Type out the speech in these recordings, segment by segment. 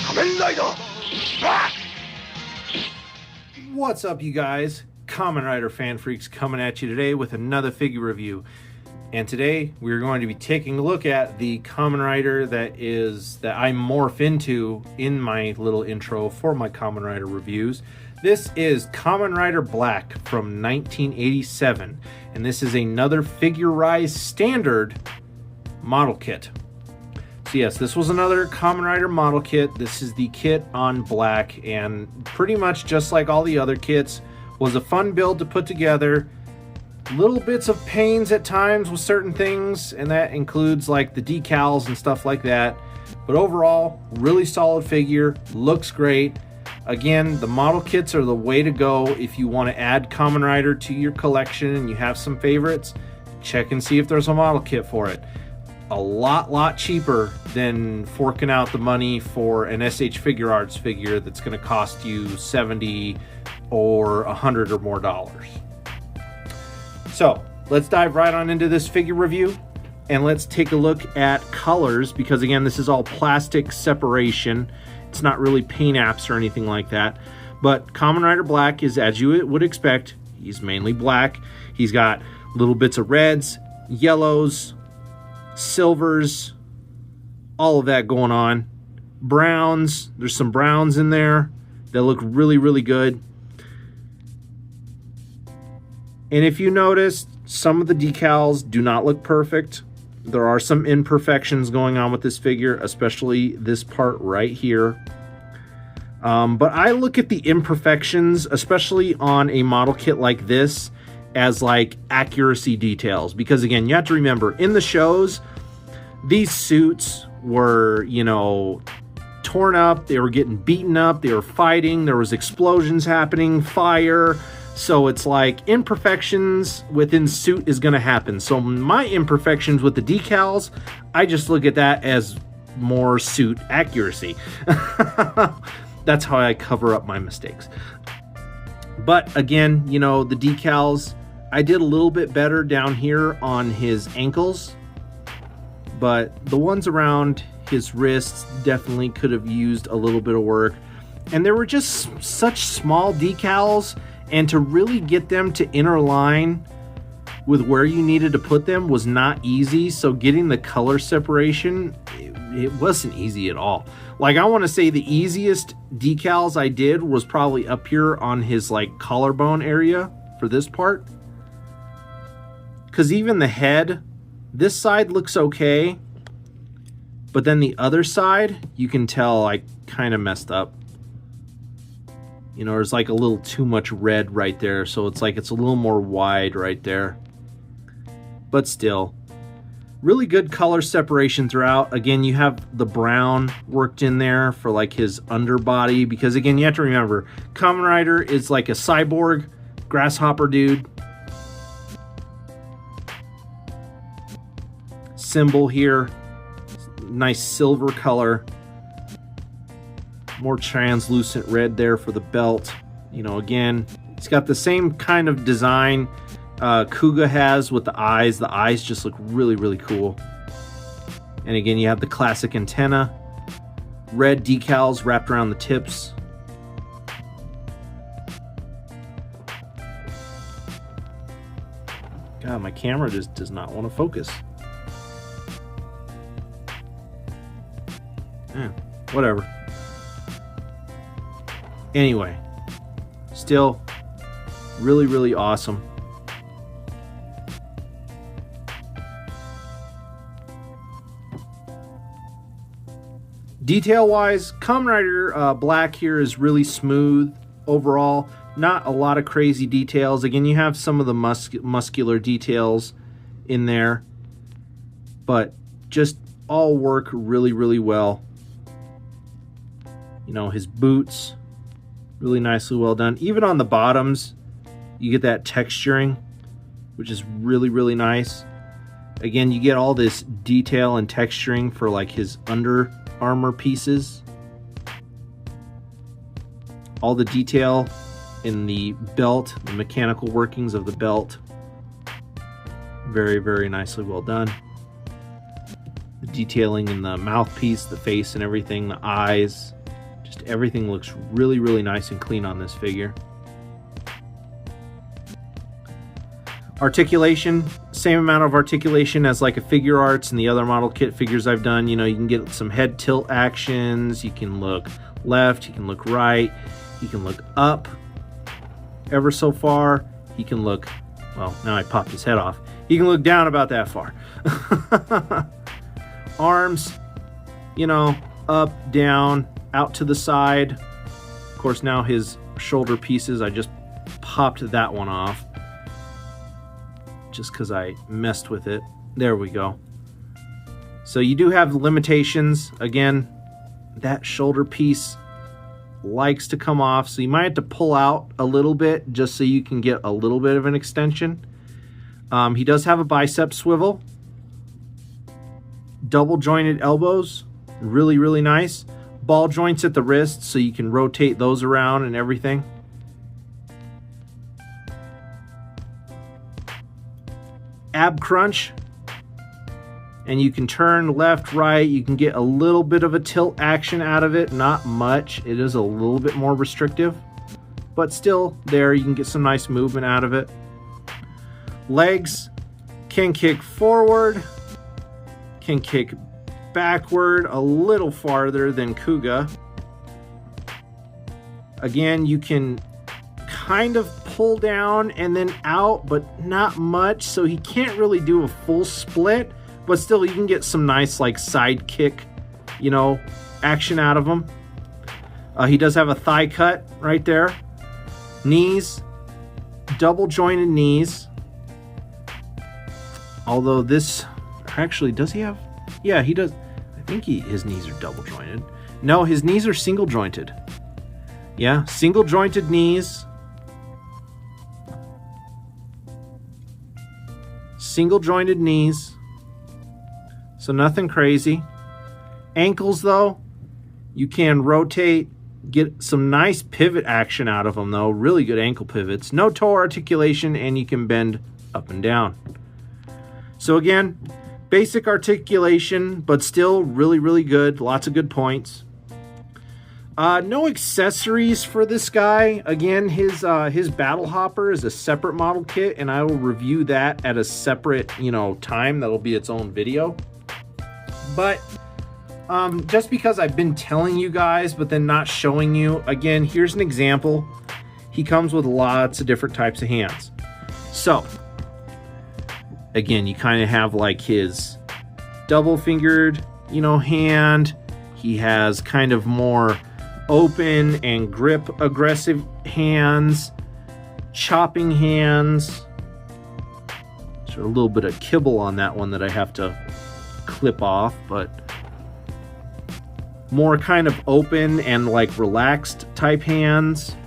Kamen Rider Black! What's up, you guys? Kamen Rider fan freaks coming at you today with another figure review. And today we're going to be taking a look at the Kamen Rider that I morph into in my little intro for my Kamen Rider reviews. This is Kamen Rider Black from 1987, and this is another figurized standard model kit. So yes, this was another Kamen Rider model kit. This is the kit on Black, and pretty much just like all the other kits, was a fun build to put together. Little bits of pains at times with certain things, and that includes like the decals and stuff like that. But overall, really solid figure, looks great. Again, the model kits are the way to go if you want to add Kamen Rider to your collection and you have some favorites. Check and see if there's a model kit for it. A lot cheaper than forking out the money for an SH Figure Arts figure that's going to cost you $70 or $100 or more dollars. So let's dive right on into this figure review, and let's take a look at colors, because again, this is all plastic separation. It's not really paint apps or anything like that. But Kamen Rider Black is, as you would expect, he's mainly black. He's got little bits of reds, yellows, silvers, all of that going on. Browns, there's some browns in there that look really good. And if you notice, some of the decals do not look perfect. There are some imperfections going on with this figure, especially this part right here. But I look at the imperfections, especially on a model kit like this, as like accuracy details. Because again, you have to remember, in the shows, these suits were, torn up, they were getting beaten up, they were fighting, there was explosions happening, fire. So it's like imperfections within suit is going to happen. So my imperfections with the decals, I just look at that as more suit accuracy. That's how I cover up my mistakes. But again, the decals, I did a little bit better down here on his ankles, but the ones around his wrists definitely could have used a little bit of work. And there were just such small decals, and to really get them to interline with where you needed to put them was not easy. So getting the color separation, it wasn't easy at all. Like, I want to say the easiest decals I did was probably up here on his like collarbone area for this part. Because even the head, this side looks okay, but then the other side, you can tell I kind of messed up. There's like a little too much red right there, so it's like it's a little more wide right there. But still, really good color separation throughout. Again, you have the brown worked in there for like his underbody, because again, you have to remember, Kamen Rider is like a cyborg grasshopper dude. Symbol here, nice silver color. More translucent red there for the belt. Again, it's got the same kind of design Kuga has with the eyes. The eyes just look really cool. And again, you have the classic antenna. Red decals wrapped around the tips. God, my camera just does not want to focus. Whatever. Anyway, still really awesome. Detail wise, Kamen Rider Black here is really smooth overall. Not a lot of crazy details. Again, you have some of the muscular details in there, but just all work really well. His boots, really nicely well done. Even on the bottoms, you get that texturing, which is really nice. Again, you get all this detail and texturing for like his under armor pieces. All the detail in the belt, the mechanical workings of the belt. Very, very nicely well done. The detailing in the mouthpiece, the face and everything, the eyes, just everything looks really, really nice and clean on this figure. Articulation, same amount of articulation as like a Figure Arts and the other model kit figures I've done. You know, you can get some head tilt actions, you can look left, you can look right, you can look up ever so far, you can look, well, now I popped his head off, you can look down about that far. Arms, you know, up, down, out to the side. Of course, now his shoulder pieces, I just popped that one off just because I messed with it. There we go. So you do have limitations. Again, that shoulder piece likes to come off, so you might have to pull out a little bit just so you can get a little bit of an extension. He does have a bicep swivel. Double jointed elbows, really, really nice. Ball joints at the wrist, so you can rotate those around and everything. Ab crunch, and you can turn left, right. You can get a little bit of a tilt action out of it, not much. It is a little bit more restrictive, but still there, you can get some nice movement out of it. Legs can kick forward, can kick backward a little farther than Kuga. Again, you can kind of pull down and then out, but not much, so he can't really do a full split, but still you can get some nice like side kick, you know, action out of him. He does have a thigh cut right there. Knees, double jointed knees, although this actually, does he have, yeah, he does. I think his knees are double jointed. No, his knees are single jointed. Yeah, single jointed knees. Single jointed knees. So nothing crazy. Ankles though, you can rotate, get some nice pivot action out of them though. Really good ankle pivots. No toe articulation, and you can bend up and down. So again, basic articulation, but still really, really good. Lots of good points. No accessories for this guy. Again, his battle hopper is a separate model kit, and I will review that at a separate, you know, time. That'll be its own video. But just because I've been telling you guys, but then not showing you, again, here's an example. He comes with lots of different types of hands. So, again, you kind of have like his double-fingered, you know, hand. He has kind of more open and grip aggressive hands, chopping hands. There's a little bit of kibble on that one that I have to clip off, but more kind of open and like relaxed type hands.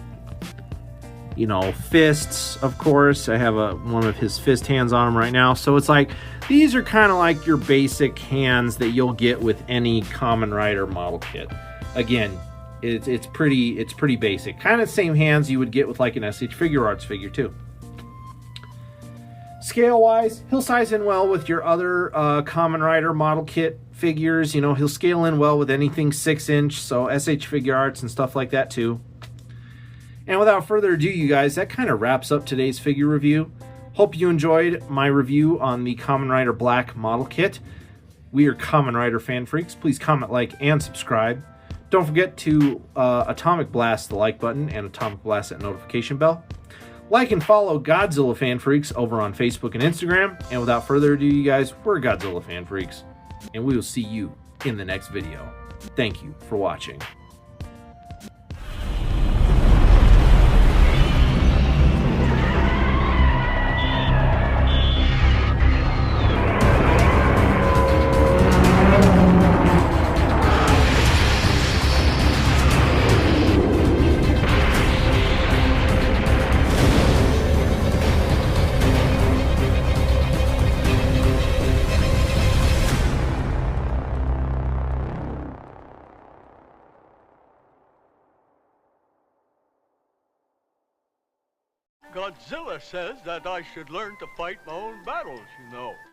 You know, fists, of course. I have one of his fist hands on him right now. So it's like, these are kind of like your basic hands that you'll get with any Kamen Rider model kit. Again, it's pretty basic. Kind of the same hands you would get with like an SH Figure Arts figure too. Scale-wise, he'll size in well with your other Kamen Rider model kit figures. You know, he'll scale in well with anything 6-inch, so SH Figure Arts and stuff like that too. And without further ado, you guys, that kind of wraps up today's figure review. Hope you enjoyed my review on the Kamen Rider Black model kit. We are Kamen Rider fan freaks. Please comment, like, and subscribe. Don't forget to Atomic Blast the like button and Atomic Blast that notification bell. Like and follow Godzilla Fan Freaks over on Facebook and Instagram. And without further ado, you guys, we're Godzilla Fan Freaks, and we will see you in the next video. Thank you for watching. Godzilla says that I should learn to fight my own battles, you know.